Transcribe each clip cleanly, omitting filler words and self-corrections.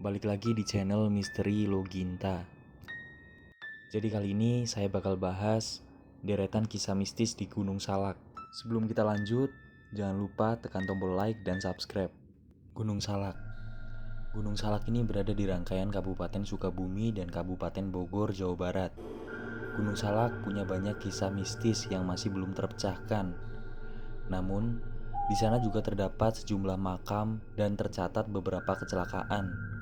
Balik lagi di channel Misteri Loginta. Jadi kali ini saya bakal bahas deretan kisah mistis di Gunung Salak. Sebelum kita lanjut, jangan lupa tekan tombol like dan subscribe. Gunung Salak. Gunung Salak ini berada di rangkaian Kabupaten Sukabumi dan Kabupaten Bogor, Jawa Barat. Gunung Salak punya banyak kisah mistis yang masih belum terpecahkan. Namun, di sana juga terdapat sejumlah makam dan tercatat beberapa kecelakaan.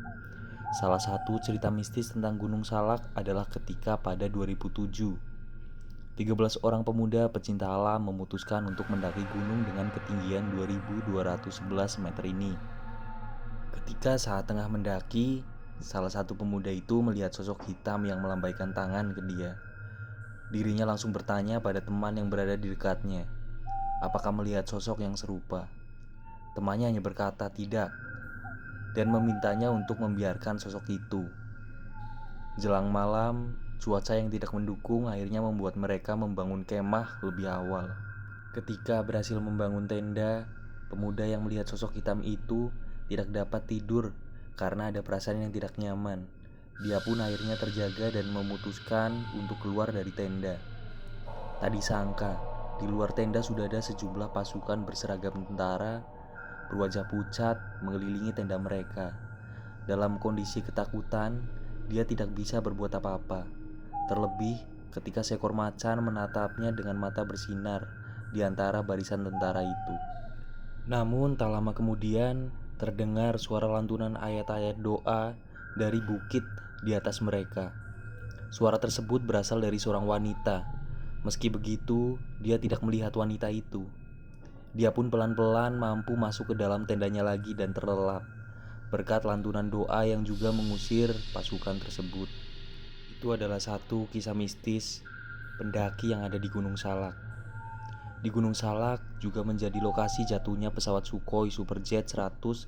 Salah satu cerita mistis tentang Gunung Salak adalah ketika pada 2007, 13 orang pemuda pecinta alam memutuskan untuk mendaki gunung dengan ketinggian 2211 meter ini. Ketika saat tengah mendaki, salah satu pemuda itu melihat sosok hitam yang melambaikan tangan ke dia. Dirinya langsung bertanya pada teman yang berada di dekatnya, apakah melihat sosok yang serupa? Temannya hanya berkata tidak, dan memintanya untuk membiarkan sosok itu. Jelang malam, cuaca yang tidak mendukung akhirnya membuat mereka membangun kemah lebih awal. Ketika berhasil membangun tenda, pemuda yang melihat sosok hitam itu tidak dapat tidur karena ada perasaan yang tidak nyaman. Dia pun akhirnya terjaga dan memutuskan untuk keluar dari tenda. Tak disangka, di luar tenda sudah ada sejumlah pasukan berseragam tentara berwajah pucat mengelilingi tenda mereka. Dalam kondisi ketakutan, dia tidak bisa berbuat apa-apa. Terlebih ketika seekor macan menatapnya dengan mata bersinar di antara barisan tentara itu. Namun tak lama kemudian terdengar suara lantunan ayat-ayat doa dari bukit di atas mereka. Suara tersebut berasal dari seorang wanita. Meski begitu, dia tidak melihat wanita itu. Dia pun pelan-pelan mampu masuk ke dalam tendanya lagi dan terlelap berkat lantunan doa yang juga mengusir pasukan tersebut. Itu adalah satu kisah mistis pendaki yang ada di Gunung Salak. Di Gunung Salak juga menjadi lokasi jatuhnya pesawat Sukhoi Superjet 100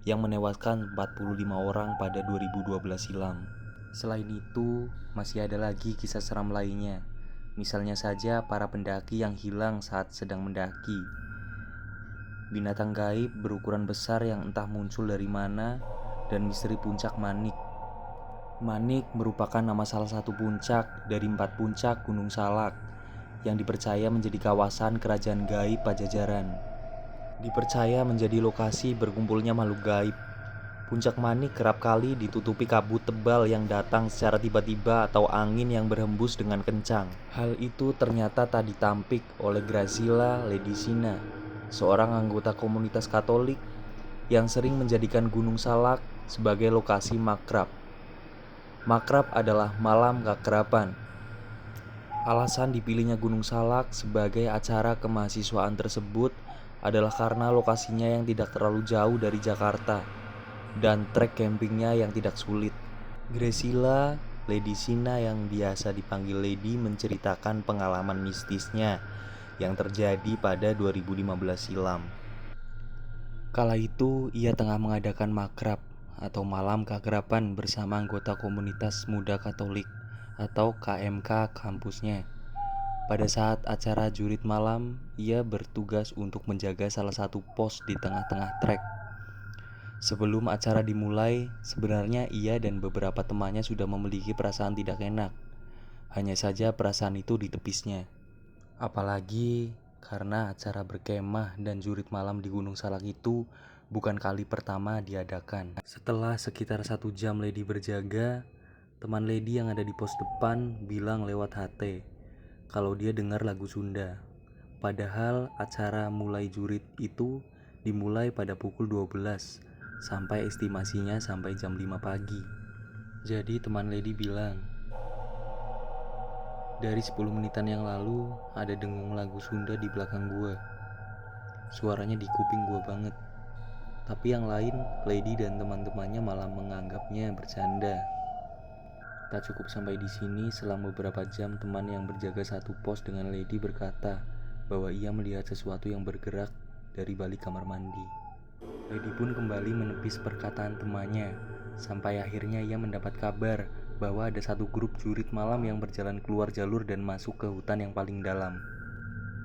yang menewaskan 45 orang pada 2012 silam. Selain itu, masih ada lagi kisah seram lainnya. Misalnya saja para pendaki yang hilang saat sedang mendaki. Binatang gaib berukuran besar yang entah muncul dari mana, dan misteri puncak Manik. Manik merupakan nama salah satu puncak dari 4 puncak Gunung Salak yang dipercaya menjadi kawasan kerajaan gaib Pajajaran. Dipercaya menjadi lokasi berkumpulnya makhluk gaib. Puncak Manik kerap kali ditutupi kabut tebal yang datang secara tiba-tiba atau angin yang berhembus dengan kencang. Hal itu ternyata tak ditampik oleh Graciela Ledisina, seorang anggota komunitas Katolik yang sering menjadikan Gunung Salak sebagai lokasi makrab. Makrab adalah malam keakraban. Alasan dipilihnya Gunung Salak sebagai acara kemahasiswaan tersebut adalah karena lokasinya yang tidak terlalu jauh dari Jakarta dan trek campingnya yang tidak sulit. Graciela Ledisina yang biasa dipanggil Lady menceritakan pengalaman mistisnya yang terjadi pada 2015 silam. Kala itu ia tengah mengadakan makrab atau malam keakraban bersama anggota komunitas muda Katolik atau KMK kampusnya. Pada saat acara jurit malam, ia bertugas untuk menjaga salah satu pos di tengah-tengah trek. Sebelum acara dimulai, sebenarnya ia dan beberapa temannya sudah memiliki perasaan tidak enak. Hanya saja perasaan itu ditepisnya. Apalagi karena acara berkemah dan jurit malam di Gunung Salak itu bukan kali pertama diadakan. Setelah sekitar 1 jam Lady berjaga, teman Lady yang ada di pos depan bilang lewat HT kalau dia dengar lagu Sunda. Padahal acara mulai jurit itu dimulai pada pukul 12 sampai estimasinya sampai jam 5 pagi. Jadi teman Lady bilang, dari 10 menitan yang lalu ada dengung lagu Sunda di belakang gua. Suaranya di kuping gua banget. Tapi yang lain, Lady dan teman-temannya malah menganggapnya bercanda. Tak cukup sampai di sini, selang beberapa jam teman yang berjaga satu pos dengan Lady berkata bahwa ia melihat sesuatu yang bergerak dari balik kamar mandi. Lady pun kembali menepis perkataan temannya, sampai akhirnya ia mendapat kabar bahwa ada satu grup jurit malam yang berjalan keluar jalur dan masuk ke hutan yang paling dalam.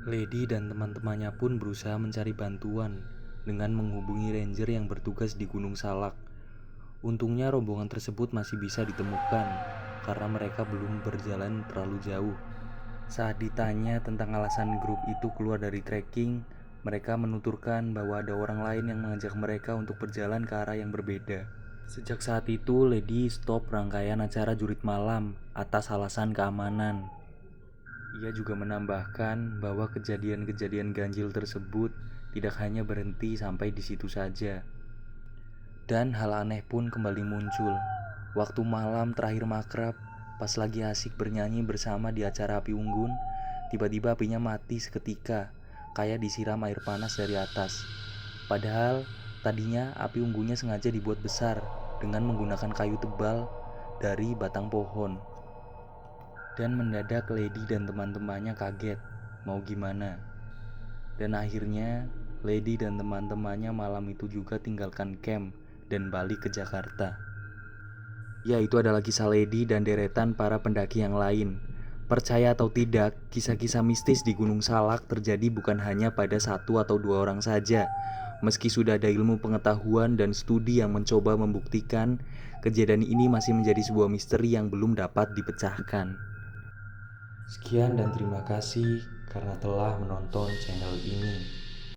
Lady dan teman-temannya pun berusaha mencari bantuan dengan menghubungi ranger yang bertugas di Gunung Salak Untungnya rombongan tersebut masih bisa ditemukan karena mereka belum berjalan terlalu jauh. Saat ditanya tentang alasan grup itu keluar dari trekking, mereka menuturkan bahwa ada orang lain yang mengajak mereka untuk berjalan ke arah yang berbeda. Sejak saat itu, Lady stop rangkaian acara jurit malam atas alasan keamanan. Ia juga menambahkan bahwa kejadian-kejadian ganjil tersebut tidak hanya berhenti sampai di situ saja. Dan hal aneh pun kembali muncul. Waktu malam terakhir makrab, pas lagi asik bernyanyi bersama di acara api unggun, tiba-tiba apinya mati seketika, kayak disiram air panas dari atas. Padahal tadinya api unggunnya sengaja dibuat besar dengan menggunakan kayu tebal dari batang pohon. Dan mendadak Lady dan teman-temannya kaget, mau gimana? Dan akhirnya Lady dan teman-temannya malam itu juga tinggalkan camp dan balik ke Jakarta. Ya, itu adalah kisah Lady dan deretan para pendaki yang lain. Percaya atau tidak, kisah-kisah mistis di Gunung Salak terjadi bukan hanya pada satu atau dua orang saja. Meski sudah ada ilmu pengetahuan dan studi yang mencoba membuktikan, kejadian ini masih menjadi sebuah misteri yang belum dapat dipecahkan. Sekian dan terima kasih karena telah menonton channel ini.